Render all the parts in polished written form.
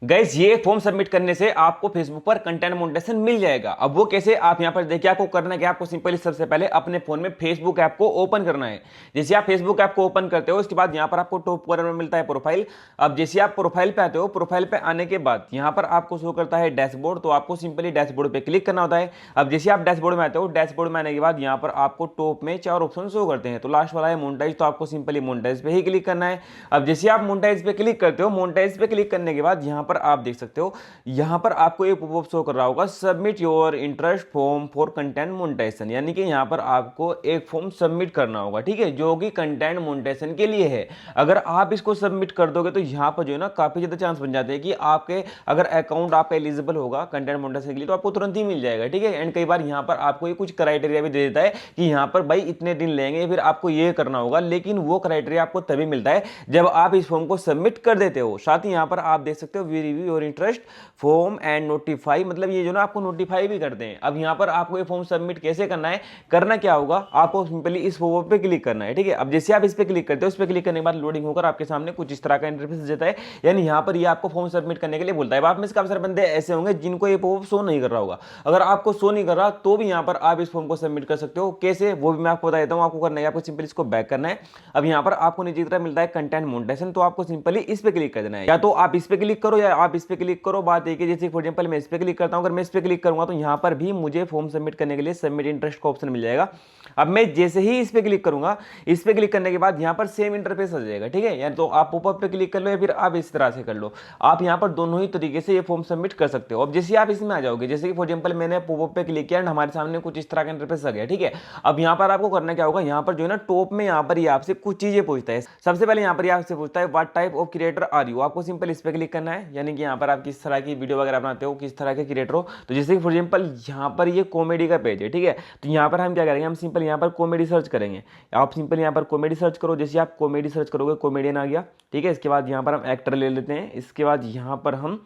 Guys ये form submit करने से आपको फेसबुक पर कंटेंट मोनेटाइजेशन मिल जाएगा। अब वो कैसे, आप यहां पर देखिए आपको करना है कि आपको सिंपली सबसे पहले अपने फोन में फेसबुक ऐप को ओपन करना है। जैसे आप फेसबुक ऐप को ओपन करते हो, उसके बाद यहां पर आपको टॉप कॉर्नर में मिलता है प्रोफाइल। अब जैसे आप प्रोफाइल पे आते हो, प्रोफाइल पे आने के बाद यहां पर आपको शो करता है डैशबोर्ड, तो आपको सिंपली डैशबोर्ड पे क्लिक करना होता है। अब जैसे आप डैशबोर्ड में आते हो, डैशबोर्ड में आने के बाद यहां पर आपको टॉप में 4 ऑप्शन शो करते हैं। तो लास्ट वाला है मोनेटाइज, तो आपको सिंपली मोनेटाइज पे ही क्लिक करना है। अब जैसे आप मोनेटाइज पे क्लिक करते हो, मोनेटाइज पे क्लिक करने के बाद यहां पर आप देख सकते हो यहां पर आपको एक पॉपअप शो कर रहा होगा, submit your interest form for content monetization, यानी कि यहां पर आपको एक फॉर्म सबमिट करना होगा, ठीक है, जो कि कंटेंट मोनेटाइजेशन के लिए है। अगर आप इसको सबमिट कर दोगे तो यहां पर जो है ना काफी ज्यादा चांस बन जाते हैं कि आपके अगर अकाउंट आपका एलिजिबल होगा कंटेंट मोनेटाइजेशन के लिए तो आपको तुरंत ही मिल जाएगा, ठीक है। एंड कई बार यहां पर आपको ये कुछ क्राइटेरिया भी दे देता है कि यहां पर भाई इतने दिन लेंगे, फिर आपको ये करना होगा, लेकिन वो क्राइटेरिया आपको तभी मिलता है जब आप इस फॉर्म को सबमिट कर देते हो। साथ ही यहां पर आप देख सकते हो we review your interest form and notify, मतलब ये जो ना आपको नोटिफाई भी करते हैं। अब यहां पर आपको ये फॉर्म सबमिट कैसे करना है, करना क्या होगा, आपको सिंपली इस फॉर्म पे क्लिक करना है, ठीक है। अब जैसे आप इस पे क्लिक करते हो, इस पे क्लिक करने के बाद लोडिंग होकर आपके सामने कुछ इस तरह का इंटरफेस देता है, यानी यहां पर ये आपको फॉर्म सबमिट करने के लिए बोलता है। आप में से काफी सारे बंदे ऐसे होंगे जिनको ये फॉर्म शो नहीं कर रहा होगा। अगर आपको शो नहीं कर रहा तो भी यहां पर आप इस फॉर्म को सबमिट कर सकते हो। कैसे, वो भी मैं आपको बता देता हूं। आपको करना है, आपको सिंपली इसको बैक करना है। अब यहां पर आपको नीचे की तरफ मिलता है कंटेंट मोनेटाइजेशन, तो आपको सिंपली इस पे क्लिक कर देना है। या तो आप इस पे क्लिक करो या आप इस पे क्लिक करो, बात एक है। जैसे फॉर एग्जांपल मैं इस पे क्लिक करता हूं, अगर मैं इस पे क्लिक करूंगा तो यहां पर भी मुझे फॉर्म सबमिट करने के लिए सबमिट इंटरेस्ट का ऑप्शन मिल जाएगा। अब मैं जैसे ही इस पे क्लिक करूंगा, इस पे क्लिक करने के बाद यहां पर सेम इंटरफेस आ जाएगा, ठीक है। या तो आप पॉपअप पे क्लिक कर लो या फिर आप इस तरह से कर लो। आप यहां पर दोनों ही तरीके से ये फॉर्म सबमिट कर सकते हो। अब जैसे आप इसमें आ जाओगे, जैसे कि फॉर एग्जांपल मैंने पॉपअप पे क्लिक किया एंड हमारे सामने कुछ इस तरह का इंटरफेस आ गया, ठीक है। अब यहां पर आपको करना क्या होगा, यहां पर जो है ना टॉप में यहां पर ये आपसे कुछ चीजें पूछता है। सबसे पहले यहां पर ये आपसे पूछता है what type of creator are you, आपको सिंपल इस पे क्लिक करना है, यानी कि यहां पर आप किस तरह की वीडियो वगैरह बनाते हो, किस तरह के क्रिएटर हो। तो जैसे कि फॉर एग्जांपल यहाँ पर ये कॉमेडी का पेज है, ठीक है। तो यहाँ पर हम क्या करेंगे, हम सिंपल यहाँ पर कॉमेडी सर्च करेंगे। आप सिंपल यहाँ पर कॉमेडी सर्च करो, जैसे आप कॉमेडी सर्च करोगे कॉमेडियन आ गया, ठीक है। इसके बाद यहाँ पर हम एक्टर ले लेते हैं, इसके बाद यहाँ पर हम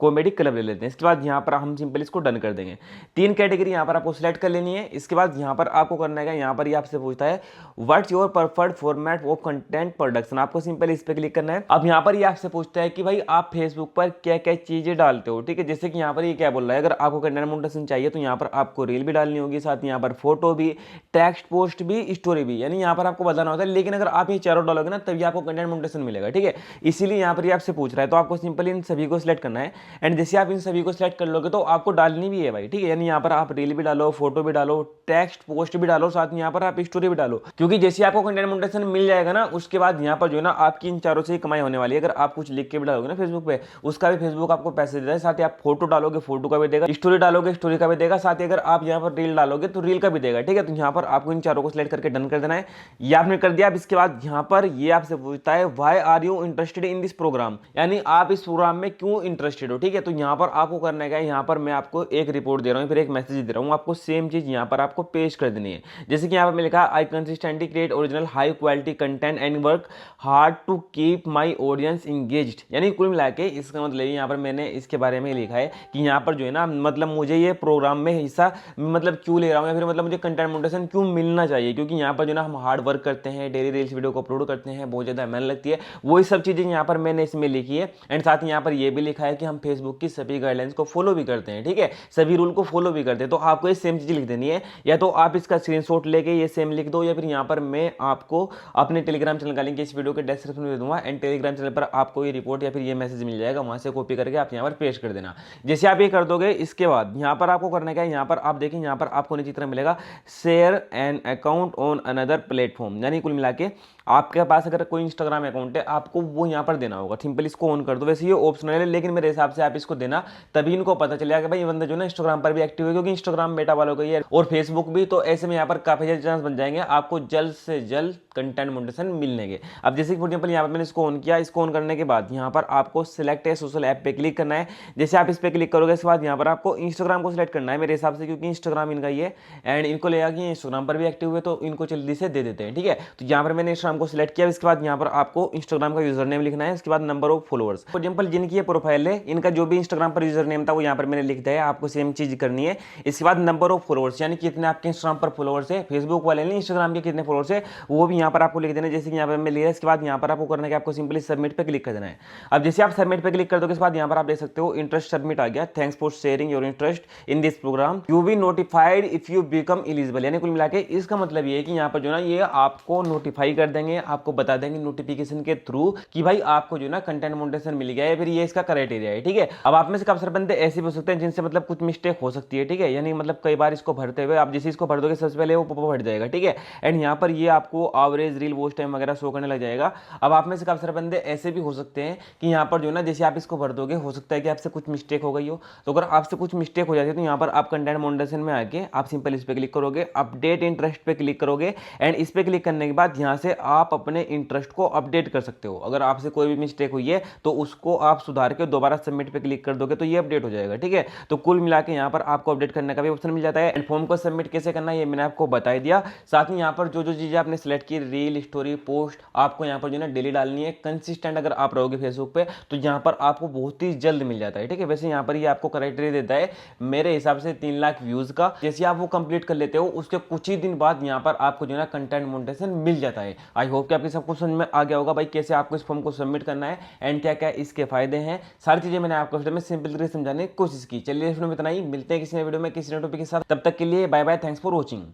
कॉमेडी क्लब ले लेते हैं। इसके बाद यहाँ पर हम सिंपल इसको डन कर देंगे। 3 कैटेगरी यहाँ पर आपको सिलेक्ट कर लेनी है। इसके बाद यहाँ पर आपको करना है, यहाँ पर ये आपसे पूछता है what's your preferred format of content production, आपको सिंपल इस पे क्लिक करना है। अब यहाँ पर ये आपसे पूछता है कि भाई आप फेसबुक पर क्या क्या चीजें डालते हो, ठीक है। जैसे कि यहाँ पर ये क्या बोल रहा है, अगर आपको कंटेंट मोनेटाइजेशन चाहिए तो यहाँ पर आपको रील भी डालनी होगी, साथ यहाँ पर फोटो भी, टेक्स्ट पोस्ट भी, स्टोरी भी, यानी यहाँ पर आपको बताना होता है। लेकिन अगर आप ये चारों डालोगे ना तभी आपको कंटेंट मोनेटाइजेशन मिलेगा, ठीक है। इसीलिए यहाँ पर ये आपसे पूछ रहा है, तो आपको सिंपल इन सभी को सिलेक्ट करना है। एंड जैसे आप इन सभी को सिलेक्ट कर लोगे तो आपको डालनी भी है भाई, ठीक है। यानी यहाँ पर आप रील भी डालो, फोटो भी डालो, टेक्स्ट पोस्ट भी डालो, साथ में यहाँ पर आप स्टोरी भी डालो, क्योंकि जैसे आपको कंटेंट मोनेटाइजेशन मिल जाएगा ना उसके बाद यहाँ पर जो है ना आपकी इन चारों से ही कमाई होने वाली है। अगर आप कुछ लिख के भी डालोगे ना फेसबुक पे, उसका भी फेसबुक आपको पैसे देता है। साथ ही आप फोटो डालोगे, फोटो का भी देगा, स्टोरी डालोगे, स्टोरी का भी देगा, साथ ही अगर आप यहाँ पर रील डालोगे तो रील का भी देगा, ठीक है। तो यहाँ पर आपको इन चारों को सिलेक्ट करके डन कर देना है। ये आपने कर दिया। अब इसके बाद यहाँ पर ये आपसे पूछता है why are you interested in this programme, यानी आप इस प्रोग्राम में क्यों इंटरेस्टेड हो, ठीक है। तो यहाँ पर आपको करना है, यहाँ पर मैं आपको एक रिपोर्ट दे रहा हूँ, फिर एक मैसेज दे रहा हूँ, आपको सेम चीज यहाँ पर आपको पेश कर देनी है। जैसे कि यहाँ पर मैं लिखा I consistently create original high quality content and work hard to keep my audience engaged, यानी कुल मिला के इसका मतलब यहाँ पर मैंने इसके बारे में लिखा है कि यहाँ पर जो है ना मतलब मुझे ये प्रोग्राम में हिस्सा मतलब क्यों ले रहा हूँ, या फिर मतलब मुझे कंटेंट मोनेटाइजेशन क्यों मिलना चाहिए, क्योंकि यहाँ पर जो ना हम हार्ड वर्क करते हैं, डेली रील्स वीडियो को अपलोड करते हैं, बहुत ज़्यादा मेहनत लगती है, वही सब चीज़ें यहाँ पर मैंने इसमें लिखी है। एंड साथ ही यहाँ पर ये भी लिखा है कि हम फेसबुक की सभी गाइडलाइंस को फॉलो भी करते हैं, ठीक है, सभी रूल को फॉलो भी करते हैं। तो आपको ये सेम चीज लिख देनी है, या तो आप इसका स्क्रीनशॉट लेके ये सेम लिख दो, या फिर यहाँ पर मैं आपको अपने टेलीग्राम चैनल का लिंक इस वीडियो के डिस्क्रिप्शन में दे दूंगा। एंड टेलीग्राम चैनल पर आपको ये रिपोर्ट या फिर ये मैसेज मिल जाएगा, वहां से कॉपी करके आप यहाँ पर पेश कर देना। जैसे आप ये कर दोगे, इसके बाद यहाँ पर आपको करना क्या है, यहाँ पर आप देखें, यहाँ पर आपको नीचे तरह मिलेगा share an account on another platform, यानी कुल मिला के आपके पास अगर कोई इंस्टाग्राम अकाउंट है आपको वो यहाँ पर देना होगा। सिंपल इसको ऑन कर दो, वैसे ये ऑप्शनल है लेकिन मेरे हिसाब से आप इसको देना, तभी इनको पता चलेगा कि भाई ये बंदा जो ना इंस्टाग्राम पर भी एक्टिव है, क्योंकि इंस्टाग्राम बेटा वालों का ही है और फेसबुक भी। तो ऐसे में यहाँ पर काफी ज्यादा चांस बन जाएंगे आपको जल्द से जल्द कंटेंट मोनेटाइजेशन मिलने के। अब जैसे फॉर एग्जांपल यहाँ पर मैंने इसको ऑन किया, इसको ऑन करने के बाद यहाँ पर आपको सिलेक्ट है सोशल ऐप पे क्लिक करना है। जैसे आप इस पे क्लिक करोगे इसके बाद यहाँ पर आपको इंस्टाग्राम को सिलेक्ट करना है मेरे हिसाब से, क्योंकि इंस्टाग्राम इनका ही है एंड इनको लेगा कि इंस्टाग्राम पर भी एक्टिव हुए तो इनको जल्दी से दे देते हैं, ठीक है। तो यहाँ पर मैंने इंस्टाग्राम को सिलेक्ट किया। इसके बाद यहाँ पर आपको इंस्टाग्राम का यूजर नेम लिखना है, इसके बाद number of followers. For example जिनकी ये प्रोफाइल है इनका जो भी इंस्टाग्राम पर यूजर नेम था वो यहाँ पर मैंने लिख दिया है, आपको सेम चीज करनी है। इसके बाद नंबर ऑफ फॉलोअर्स, यानी कितने आपके इंस्टाग्राम पर फॉलोअर्स है, फेसबुक वाले नहीं इंस्टाग्राम के कितने फॉलोअर्स है वो भी यहाँ पर आपको लिख देना है, जैसे कि यहाँ पर मैं लिया, इसके बाद यहाँ पर आपको करना है कि आपको सिंपली सबमिट पे क्लिक कर देना है। अब जैसे आप सबमिट पे क्लिक कर दोगे, इसके बाद यहाँ पर आप देख सकते हो इंटरेस्ट सबमिट आ गया, thanks for sharing your interest in this programme, you be notified if you become eligible. यानी कुल मिला के इसका मतलब ये है कि यहाँ पर जो ना ये आपको नोटिफाई कर देंगे, आपको बता देंगे नोटिफिकेशन के थ्रू कि भाई आपको जो ना कंटेंट मोनेटाइजेशन मिल गया है, फिर ये इसका क्राइटेरिया है, ठीक है। अब आप में से काफी सारे बंदे ऐसे भी हो सकते हैं जिनसे मतलब कुछ मिस्टेक हो सकती है, ठीक है। यानी मतलब कई बार इसको भरते हुए आप जैसे इसको भर दोगे सबसे पहले वो भर जाएगा, ठीक है। एंड यहाँ पर ये आपको एवरेज रील वॉच टाइम वगैरह शो करने लग जाएगा। अब आप में से काफी सारे बंदे ऐसे भी हो सकते हैं कि यहाँ पर जो ना जैसे आप इसको भर दोगे, हो सकता है कि आपसे कुछ मिस्टेक हो गई हो। तो अगर आपसे कुछ मिस्टेक हो जाती है तो यहाँ पर आप कंटेंट मोनेटाइजेशन में आके आप सिंपल इस पे क्लिक करोगे, अपडेट इंटरेस्ट पे क्लिक करोगे, एंड इस पे क्लिक करने के बाद यहाँ से आप अपने इंटरेस्ट को अपडेट कर सकते हो। अगर आपसे कोई भी मिस्टेक हुई है तो उसको आप सुधार के दोबारा सबमिट पे क्लिक कर दोगे तो ये अपडेट हो जाएगा, ठीक है। तो कुल मिला के यहाँ पर आपको अपडेट करने का भी ऑप्शन मिल जाता है। एंड फॉर्म को सबमिट कैसे करना है ये मैंने आपको बता ही दिया। साथ ही यहाँ पर जो जो चीजें आपने सेलेक्ट की, रील, स्टोरी, पोस्ट, आपको यहाँ पर जो ना डेली डालनी है। कंसिस्टेंट अगर आप रहोगे फेसबुक पे तो यहाँ पर आपको बहुत ही जल्द मिल जाता है, ठीक है। वैसे यहाँ पर ये आपको क्राइटेरिया देता है मेरे हिसाब से 3 लाख व्यूज का। जैसे आप वो कंप्लीट कर लेते हो उसके कुछ ही दिन बाद यहाँ पर आपको जो ना कंटेंट मोनेटाइजेशन मिल जाता है। आई होप कि आपके सबको समझ में आ गया होगा भाई कैसे आपको इस फॉर्म को सबमिट करना है एंड क्या क्या इसके फायदे हैं। सारी चीजें मैंने आपको वीडियो में सिंपल तरीके से समझाने की कोशिश की। चलिए इस वीडियो में इतना ही, मिलते हैं किसी नए वीडियो में किसी नए टॉपिक के साथ। तब तक के लिए bye bye, thanks for watching.